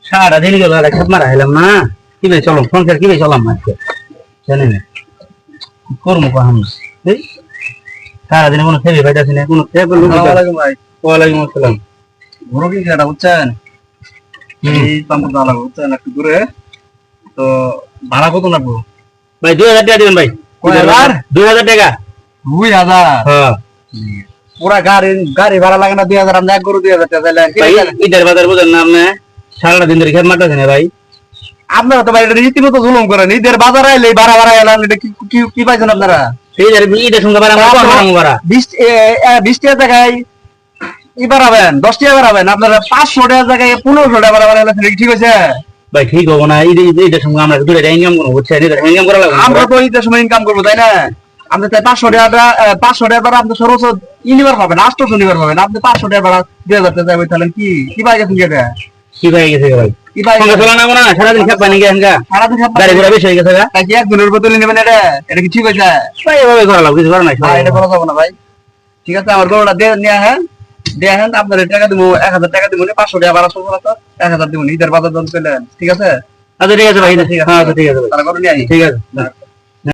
সারা দিন গেল আর খেপ মারা হইলাম না কি ভাই চলো সংসার কি ভাই চলাম আজকে জানি না করবো হামস এই সারাদিনে কোনো খেয়ে পাইতেছি না কোনো খেয়ে ভাই ওয়ালাইকুম আসসালাম ঘুরো কি এটা বুঝছেন এই পাম্প দাও লাগবে বুঝছেন একটু দূরে তো ভাড়া কত লাগবে ভাই 2000 টাকা দিবেন ভাই কয় হাজার? 2000 টাকা 2000 হ্যাঁ পুরা গাড়ি ভাড়া লাগে না 2000 আমরা এক গরু 2000 টাকা দিলেন ভাই ইদার বাজার বুঝেন না আপনি সারাটা দিন ধরে খেপ মারতেছেন ভাই আপনারা তো ভাই এটা রীতিমতো জুলুম করেন ঈদের বাজার আইলে ভাড়া ভাড়া এলাম এটা কি কি পাইছেন আপনারা ঈদের সঙ্গে বাড়া বাড়া 20 টাকা জায়গায় ই বাড়াবেন 10 টাকা বাড়াবেন আপনারা 500 টাকা জায়গায় 1500 টাকা বাড়াবেন ঠিক আছে ভাই ঠিক হবো না ঈদের সঙ্গে আমরা দুটো ইনকাম করবো বুঝছেন ইনকাম করা লাগবে আমরা তো ঈদের সময় ইনকাম করবো তাই না আপনি তাই 500 টাকা ভাড়া আপনি সর্বোচ্চ ইউনিভার পাবেন 800 শনিবার পাবেন আপনি 500 টাকা ভাড়া 2000 টাকা যাবে তাহলে কি পাই গেছেন এটা কি ভাই গেছে ভাই কি পাই সঙ্গে চলা না না সারাদিন খেপ পানি গেছে সারাদিন গাড়ি ঘোড়া বেশি হয়ে গেছে তাই কি এক দিনের বোতল নেবেন এটা কি ঠিক হয়েছে ভাই এভাবে করা লাগবে কিছু করা নাই এটা করা যাবে না ভাই ঠিক আছে আমার গরুটা দিয়ে নিয়ে দেখেন আপনার টাকা দিব 1000 টাকা দিব 500 টাকা ভাড়া সব তো 1000 দিব ঈদের বাজার দাম চলেন ঠিক আছে আচ্ছা ঠিক আছে ভাই হ্যাঁ আচ্ছা ঠিক আছে তারা করে নিয়ে ঠিক আছে